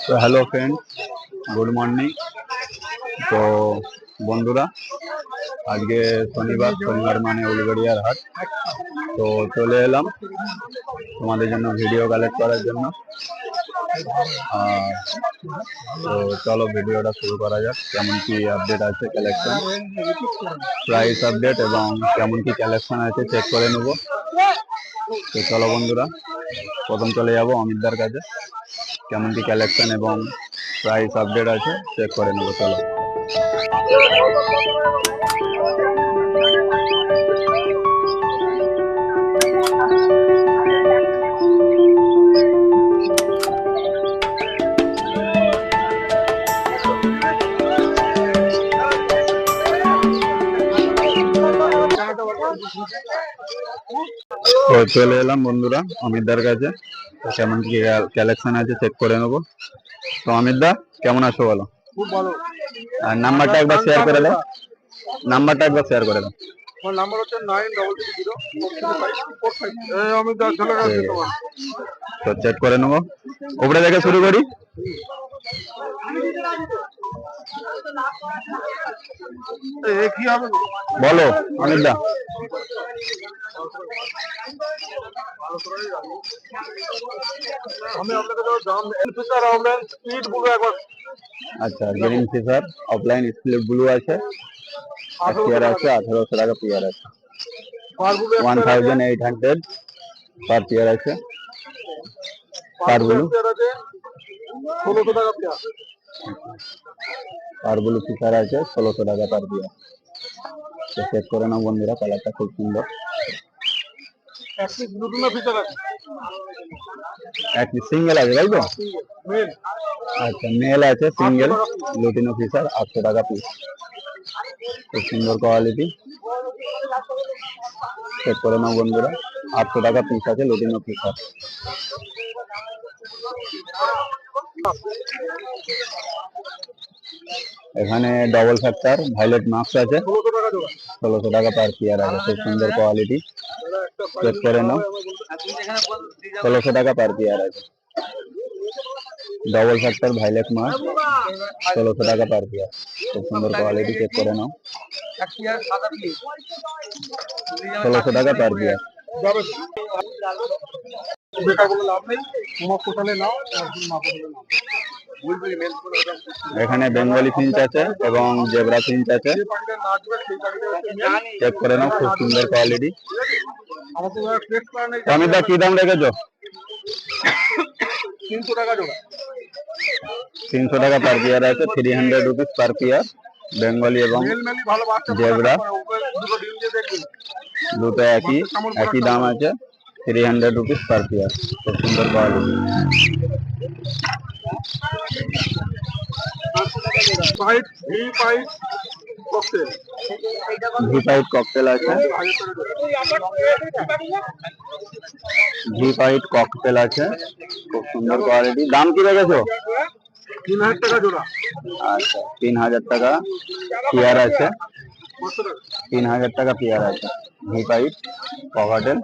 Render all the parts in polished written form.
তো hello friend, good morning. তো বন্ধুরা, আজকে শনিবার মানে উলুবেড়িয়ার হাট। তো চলে এলাম তোমাদের জন্য ভিডিও কালেক্ট করার জন্য। তো চলো ভিডিওটা শুরু করা যাক। কেমন কি আপডেট আছে কালেকশন, প্রাইস আপডেট এবং কেমন কি কালেকশন আছে চেক করে নেব। তো চলো বন্ধুরা, প্রথম চলে যাব অমিতদার কাছে। কেমন কি কালেকশন এবং প্রাইস আপডেট আছে চেক করে নেব, চলো। তো চলে এলাম বন্ধুরা অমিতদার কাছে। কেমন কি কালেকশন আছে চেক করে নেবো। তো অমিতদা, কেমন আছো বলো? খুব ভালো। আর নাম্বারটা একবার শেয়ার করে দাও। নাম্বারটা একবার শেয়ার করে দাও। আমার নাম্বার হচ্ছে 9330 আমি চলে গেছে তোমার। তো চেক করে নেবো, উপরে দেখে শুরু করি। কি হবে বলো অমিতদা। আমি আপনাকে দাম ফিচার অনলাইন স্পিড বলবো একবার। আচ্ছা, green feature offline split blue আছে, পেয়ার আছে 1800 টাকা পেয়ার আছে, 1800 পার পেয়ার আছে। পার ব্লু 1600 টাকা পেয়ার। পার ব্লু ফিচার আছে 1600 টাকা পার পেয়ার। তো চেক করে নাও বন্ধুরা, কালারটা খুব সুন্দর। একটি সিঙ্গেল আছে তাই তো? আচ্ছা, মেল আছে সিঙ্গেল লুটিনো ফিচার 800 টাকা পিস। খুব সুন্দর কোয়ালিটি, চেক করে নাও বন্ধুরা। 800 টাকা পিস আছে লুটিনো ফিচার। এখানে ডবল ফ্যাক্টর ভাইলেট মাস্ক আছে 1600 টাকা পার পেয়ার আছে। খুব সুন্দর কোয়ালিটি, চেক করে নাও। 1600 টাকা পার পেয়ার আছে। ডবল ফ্যাক্টর ভাইলেট মাস্ক 1600 টাকা পার পেয়ার। খুব সুন্দর কোয়ালিটি, চেক করে নাও। 1600 টাকা পার পেয়ার। এখানে বেঙ্গলি ফিঞ্চ আছে এবং জেব্রা ফিঞ্চ আছে, চেক করে নাও। খুব সুন্দর কোয়ালিটি। অমিতদা, কি দাম রেখেছো? 300 টাকা জোড়া। 300 টাকা পার পেয়ার আছে, 300 রুপিস পার পেয়ার। বেঙ্গলি এবং জেব্রা দুটো একই দাম আছে, 300 রুপিস পার পেয়ার। খুব সুন্দর কোয়ালিটি। ভি পাইপ ককটেল আছে, ভি পাইপ ককটেল আছে, খুব সুন্দর কোয়ালিটি। দাম কি রেখেছো? 3000 টাকা জোড়া। আচ্ছা, 3000 টাকা পেয়ার আছে, 3000 টাকা পেয়ার আছে। ভি পাইপ ককটেল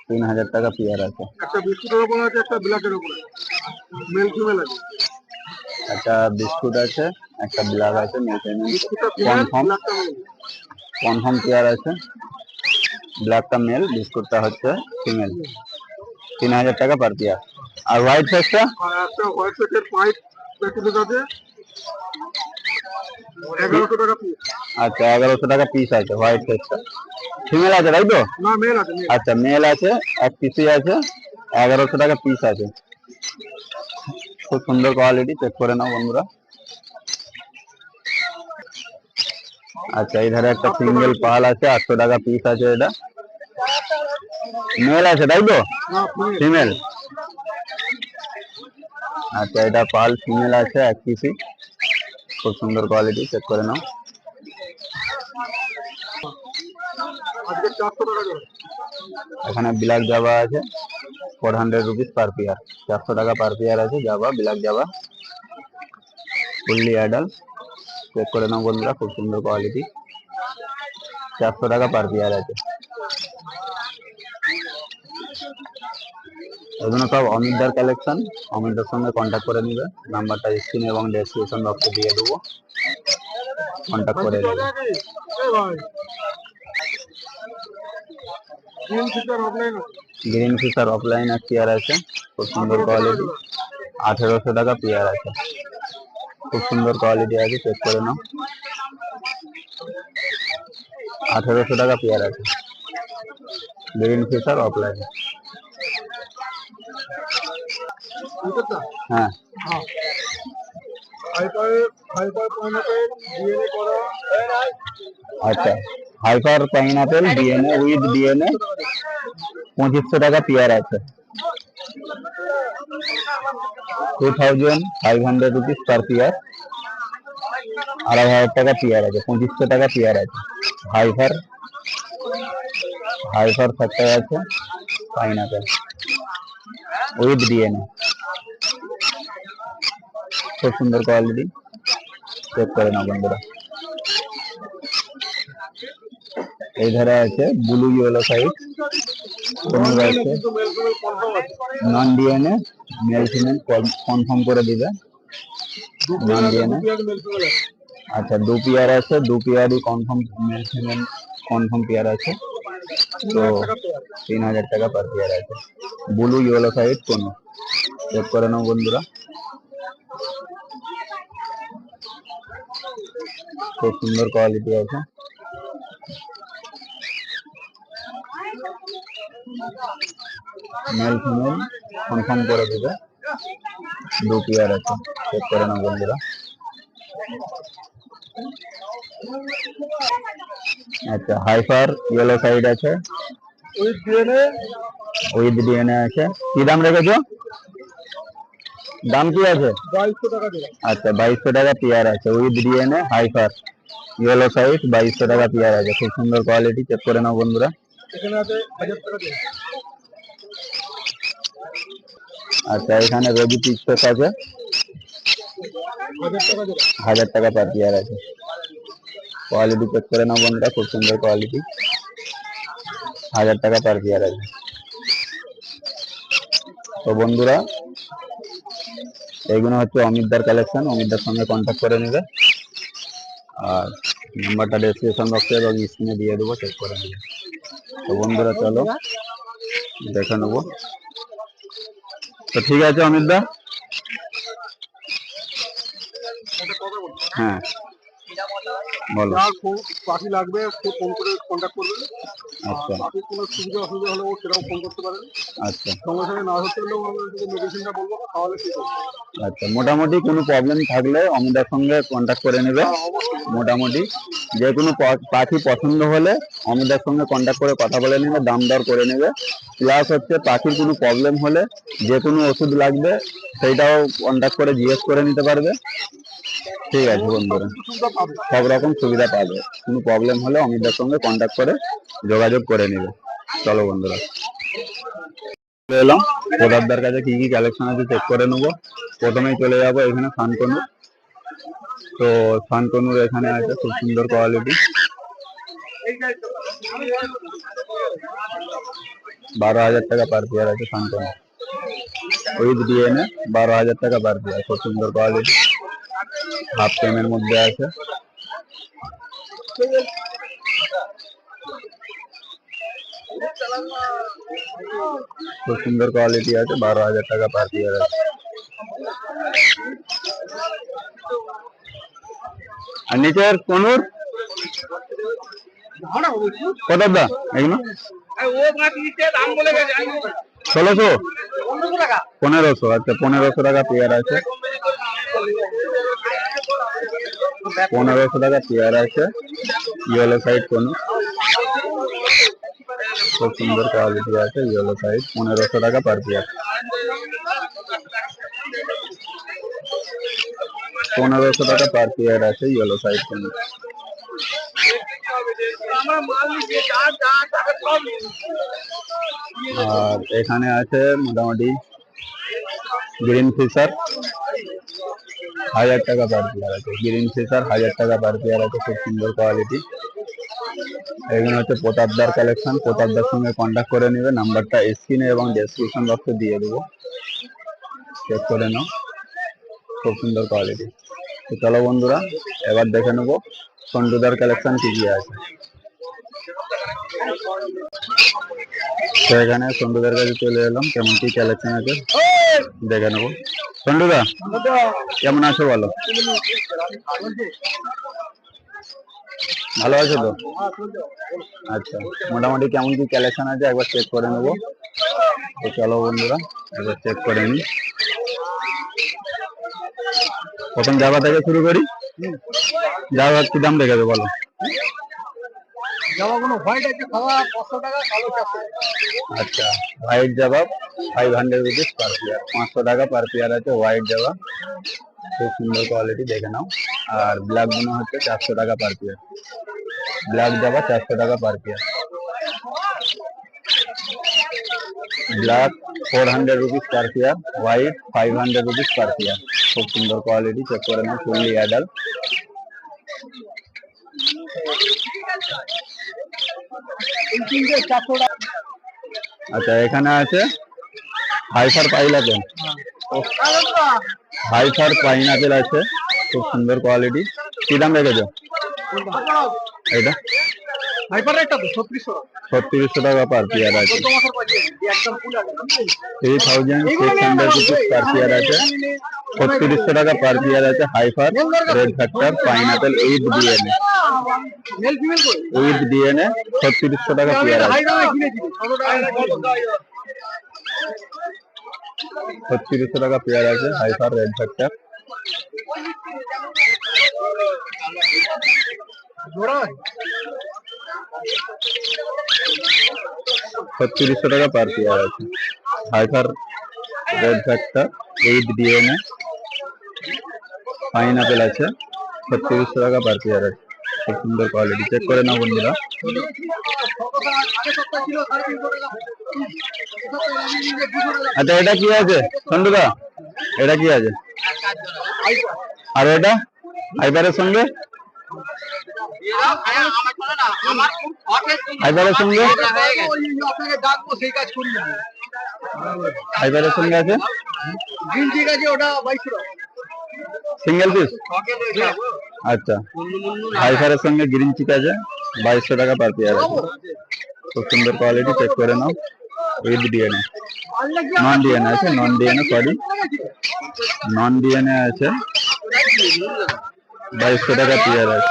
3000 টাকা পেয়ার আছে। একটা বিস্কুটের উপর আছে, একটা ব্ল্যাকের উপরে মেল ফিমেল আছে। একটা বিস্কুট আছে, একটা ব্ল্যাক আছে, কনফার্ম পেয়ার আছে। ব্ল্যাকটা মেল, বিস্কুটটা হচ্ছে ফিমেল। 3000 টাকা পার পেয়ার। আর হোয়াইট ফেসটা? একটা হোয়াইট ফেসের পাইপ প্যাকেট আছে 1100 টাকা পিস। আচ্ছা, 1100 টাকা পিস আছে হোয়াইট ফেসটা। ফিমেল আছে তাই তো? না, মেল আছে। আচ্ছা, মেল আছে, এক পিসই আছে, 1100 টাকা পিস আছে। খুব সুন্দর কোয়ালিটি, চেক করে নাও বন্ধুরা। আচ্ছা, এই ধারে একটা সিঙ্গেল পাল আছে, 800 টাকা পিস আছে। এটা মেল আছে তাই তো? ফিমেল। আচ্ছা, এটা পাল ফিমেল আছে, এক পিসই। খুব সুন্দর কোয়ালিটি, চেক করে নাও। এখানে ব্ল্যাক জাভা আছে, 400 রুপিস পার পেয়ার। 400 টাকা পার পেয়ার আছে Java, black Java, fully adult. Check করে নাও বন্ধুরা, খুব সুন্দর কোয়ালিটি, 400 টাকা পার পেয়ার আছে। এগুলো সব অমিতদার কালেকশন। অমিতদার সঙ্গে কন্ট্যাক্ট করে নিবে, নাম্বারটা স্ক্রিনে এবং ডেসক্রিপশন বক্সে দিয়ে দেবো, কন্ট্যাক্ট করে নেবে। গ্রিন ফিশার অফলাইন আর পেয়ার আছে, খুব সুন্দর কোয়ালিটি। 1800 টাকা পেয়ার আছে, খুব সুন্দর কোয়ালিটি আছে, চেক করে নাও। 1800 টাকা পেয়ার আছে গ্রিন ফিশার অফলাইন। হ্যাঁ, আচ্ছা, hyper pineapple DNA with DNA 2500 টাকা পেয়ার আছে, 2500 রুপিস পার পেয়ার, 2500 টাকা পেয়ার আছে, 2500 টাকা পেয়ার আছে। হাইপার হাইপার ফ্যাক্টর আছে পাইনাপেল উইথ ডিএনএ, খুব সুন্দর কোয়ালিটি, চেক করে নাও বন্ধুরা। এই ধারে আছে ব্লু ইয়েলো সাইড, পনেরো আছে, non DNA, male female confirm করে দিবে, নন ডিএনএ। আচ্ছা, 2 পেয়ার আছে, 2 পেয়ারই confirm, male female confirm pair আছে, তো 3000 টাকা পার পেয়ার আছে। ব্লু ইয়েলো সাইড কোনো, চেক করে নাও বন্ধুরা, খুব সুন্দর কোয়ালিটি আছে। মেল ফিমেল কনফার্ম করে দিবে, 2 পেয়ার আছে, চেক করে নাও বন্ধুরা। আচ্ছা, হাইপার ইয়েলো সাইড আছে উইথ ডিএনএ আছে, কি দাম রেখেছো? দাম কি আছে? 2200 টাকা দেবে। আচ্ছা, 2200 টাকা পেয়ার আছে with DNA, hyper yellow side 2200 টাকা পেয়ার আছে, খুব সুন্দর কোয়ালিটি, চেক করে নাও বন্ধুরা। এখানে আছে 1000 টাকা দেবে। আচ্ছা, এখানে রোজি পিক্সেস আছে, 1000 টাকা দেবে। 1000 টাকা পার পেয়ার আছে, কোয়ালিটি চেক করে নাও বন্ধুরা, খুব সুন্দর কোয়ালিটি, 1000 টাকা পার পেয়ার আছে। তো বন্ধুরা, এইগুলো হচ্ছে অমিতদার কালেকশন, অমিতদার সঙ্গে কন্ট্যাক্ট করে নেবে, আর নাম্বারটা ডেসক্রিপশন বক্সে এবং স্ক্রিনে দিয়ে দেবো, চেক করে নেবে। তো বন্ধুরা চলো দেখে নেবো। তো ঠিক আছে অমিতদা, হ্যাঁ বলো। পাখি লাগবে সে ফোন করে কন্ট্যাক্ট করবে। আচ্ছা, পাখির কোনো সুবিধা অসুবিধা হলে ও সেটাও ফোন করতে পারেন। আচ্ছা সঙ্গে সঙ্গে না হতে হলেও আমরা যদি মেডিসিনটা বলবো তাহলে ঠিক হবে। আচ্ছা, মোটামুটি কোনো প্রবলেম থাকলে অমিতার সঙ্গে কন্ট্যাক্ট করে নেবে। মোটামুটি যে কোনো পাখি পছন্দ হলে অমিতার সঙ্গে কন্ট্যাক্ট করে কথা বলে নেবে, দাম দর করে নেবে। প্লাস হচ্ছে পাখির কোনো প্রবলেম হলে যে কোনো ওষুধ লাগবে সেইটাও কন্ট্যাক্ট করে জিজ্ঞেস করে নিতে পারবে। ঠিক আছে বন্ধুরা, সব রকম সুবিধা পাবে, কোনো প্রবলেম হলে অমিতার সঙ্গে কন্ট্যাক্ট করে যোগাযোগ করে নেবে। চলো বন্ধুরা, চলে এলাম প্রদাবদার কাছে কি কি কালেকশন আছে চেক করে নেবো। প্রথমেই চলে যাবো এখানে সানকনুর। তো সানকনুর এখানে আছে খুব সুন্দর কোয়ালিটি, 12,000 টাকা পার পেয়ার আছে সানকনুর উইথ ডিএনএ, 12,000 টাকা পার পেয়ার, খুব সুন্দর কোয়ালিটি, হাফ টেমের মধ্যে আছে। খুব সুন্দর কোয়ালিটি আছে, 12,000 টাকা পার পেয়ার আছে। আর নিচের কনুর কত দাম এগুলো? 1600, 1500। আচ্ছা, 1500 টাকা পেয়ার আছে, 1500 টাকা পেয়ার আছে, ইয়েলো সাইড কোন, খুব সুন্দর কোয়ালিটি আছে, ইয়েলো সাইড 1500 টাকা পার পেয়ার, 1500 টাকা পার পেয়ার আছে ইয়েলো সাইড কোন। আর এখানে আছে মোটামুটি গ্রিন ফিশার, 1000 টাকা পার পেয়ার আছে, গ্রিন ফিশার 1000 টাকা পার পেয়ার আছে, খুব সুন্দর কোয়ালিটি। এখানে হচ্ছে প্রতাপদার কালেকশন। প্রতাপদার সঙ্গে কন্ট্যাক্ট করে নেবে, নাম্বারটা স্ক্রিনে এবং ডেসক্রিপশন বক্সে দিয়ে দেবো, চেক করে নাও। খুব সুন্দর কোয়ালিটি। তো চলো বন্ধুরা, এবার দেখে নেবো সন্টুদার কালেকশন কি কি আছে। তো এখানে সন্টুদার কাছে চলে এলাম, কেমন কি কালেকশন আছে দেখে নেবো। সন্টুদা কেমন আছো বলো? ভালো আছো তো? আচ্ছা, মোটামুটি কেমন কি কালেকশন আছে একবার চেক করে নেবো। তো চলো বন্ধুরা, একবার চেক করে নিই। প্রথম জাভা থেকে শুরু করি। জাভা কি দাম রেখেছে বলো? আচ্ছা, white Java 500 rupees per pair, 500 টাকা পার পেয়ার আছে হোয়াইট জাভা। খুব সুন্দর কোয়ালিটি, দেখে নাও। আর ব্ল্যাক গুলো হচ্ছে 400 টাকা পার পেয়ার। ব্ল্যাক জাভা 400 টাকা per pair. Black 400 rupees per pair, white 500 rupees per pair. খুব সুন্দর কোয়ালিটি, চেক করে নাও, ফুললি অ্যাডাল্ট। আচ্ছা, এখানে আছে হাইফার পাইনাপেল। হাইফার পাইনাপেল আছে, খুব সুন্দর কোয়ালিটি। কি দাম রেখেছো এটা? 3600 টাকা পার পেয়ার আছে। 3600 রুপিস পার পেয়ার আছে। 3600 টাকা পার পেয়ার আছে হাইফার red factor pineapple with DNA. With DNA 3600 টাকা পেয়ার আছে। 3600 টাকা পেয়ার আছে হাইফার রেড ফ্যাক্টর। 3600 টাকা পার পেয়ার আছে হাইফার red factor with DNA pineapple আছে। 3600 টাকা পার পেয়ার আছে। খুব সুন্দর কোয়ালিটি, চেক করে নাও বন্ধুরা। আচ্ছা, এটা কি আছে সন্টুদা? এটা কি আছে? আর এটা হাইফারের সঙ্গে? হাইফারের সঙ্গে হাইফারের সঙ্গে আছে সিঙ্গেল পিস। আচ্ছা, হাইফারের সঙ্গে গ্রিন চিক আছে 2200 টাকা পার পেয়ার আছে। খুব সুন্দর কোয়ালিটি, চেক করে নাও। উইথ ডিএনএ, নন ডিএনএ আছে, non DNA sorry non DNA আছে 2200 টাকা পেয়ার আছে।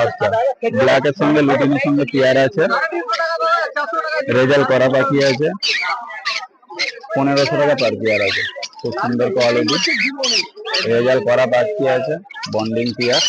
আচ্ছা, ব্ল্যাকের সঙ্গে লুটিনের সঙ্গে পেয়ার আছে, রেজাল্ট করা বাকি আছে 1500 টাকা পার পেয়ার আছে। খুব সুন্দর কোয়ালিটি, রেজাল্ট করা বাকি আছে, বন্ডিং পেয়ার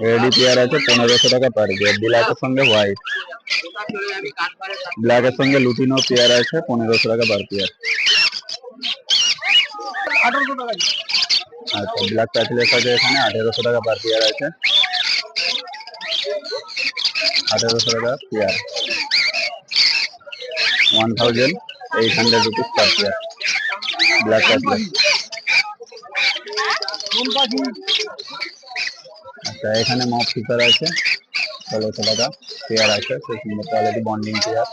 রেডি পেয়ার আছে 1500 টাকা পার পেয়ার। ব্ল্যাকের সঙ্গে হোয়াইট, ব্ল্যাকের সঙ্গে লুটিনো পেয়ার আছে 1500 টাকা পার পেয়ার। আচ্ছা, ব্ল্যাক প্যাচলেস আছে এখানে 1800 টাকা পার পেয়ার আছে। 1800 টাকা pair, 1800 rupees per pair black patchless. আচ্ছা, এখানে মপ ফিচার আছে 1600 টাকা পেয়ার আছে। খুব সুন্দর কোয়ালিটি, বন্ডিং পেয়ার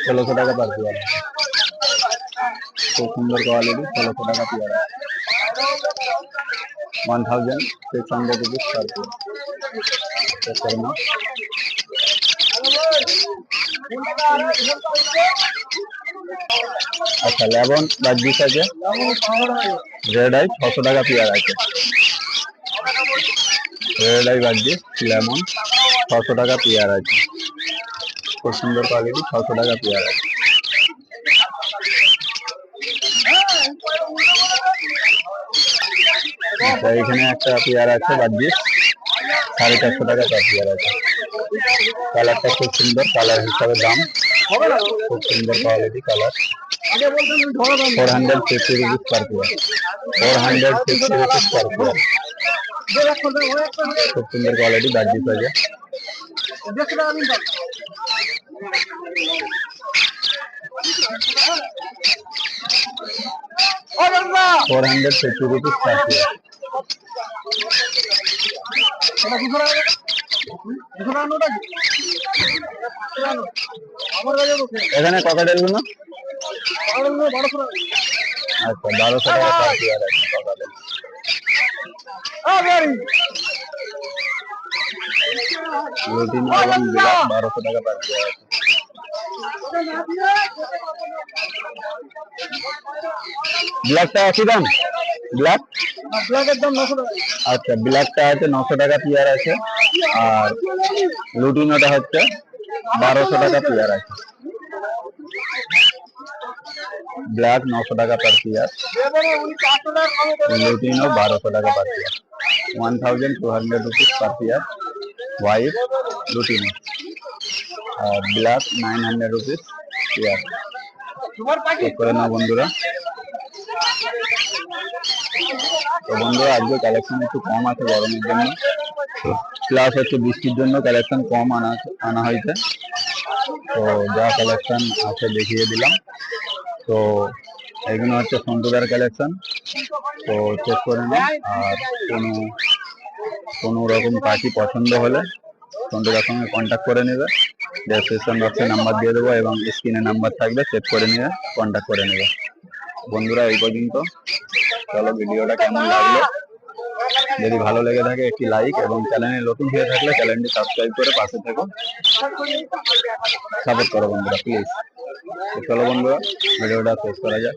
1600 টাকা পার পেয়ার। খুব সুন্দর কোয়ালিটি, 1600 টাকা পেয়ার আছে। 1600 রুপিস পার পেয়ার। চেক করে নাও। আচ্ছা, লেবন বাজিস আছে, রেড আই 600 টাকা পেয়ার আছে। রেড আই বাজিস লেমন 600 টাকা পেয়ার আছে। খুব সুন্দর কোয়ালিটি, 600 টাকা পেয়ার আছে। আচ্ছা, এখানে একটা পেয়ার আছে বাজিস 450 টাকা পার পেয়ার আছে। কালারটা খুব সুন্দর, কালার হিসাবে দাম খুব সুন্দর quality colour. 450 rupees per pair, 450 rupees per pair. খুব সুন্দর কোয়ালিটি বাজিস আছে। 450 rupees per pair. এখানে ককাটেল গুলো আচ্ছা 1200 টাকা পার পেয়ার আছে ককাটেল। লুটিনো এবং ব্ল্যাক 1200 টাকা পার পেয়ার আছে। ব্ল্যাকটা একই দাম? ব্ল্যাক ব্ল্যাকের দাম 900 টাকা। আচ্ছা ব্ল্যাকটা আছে 900 টাকা পেয়ার আছে, আর লুটিনোটা হচ্ছে 1200 টাকা পেয়ার আছে। ব্ল্যাক 900 টাকা পার পেয়ার, লুটিনো 1200 টাকা per pair, 1200 rupees per pair white lutino, আর ব্ল্যাক 900 rupees পেয়ার। চেক করে নাও বন্ধুরা। তো বন্ধুরা আজকে কালেকশন একটু কম আছে গরমের জন্য, প্লাস হচ্ছে বৃষ্টির জন্য কালেকশন কম আনা হয়েছে। তো যা কালেকশন আছে দেখিয়ে দিলাম। তো এগুলো হচ্ছে সন্টুদার কালেকশন, তো চেক করে নাও। আর কোনো রকম পাখি পছন্দ হলে সন্টুদার সঙ্গে কন্ট্যাক্ট করে নেবে। ডেসক্রিপশন বক্সে নাম্বার দিয়ে দেবো এবং স্ক্রিনে নাম্বার থাকবে, চেক করে নিয়ে কন্ট্যাক্ট করে নেবে। বন্ধুরা এই পর্যন্ত, চলো ভিডিওটা কেমন লাগলো, যদি ভালো লেগে থাকে একটি লাইক এবং চ্যানেলে নতুন হয়ে থাকলে চ্যানেলটি সাবস্ক্রাইব করে পাশে থেকো, সাপোর্ট করো বন্ধুরা প্লিজ। চলো বন্ধুরা ভিডিওটা শেষ করা যাক।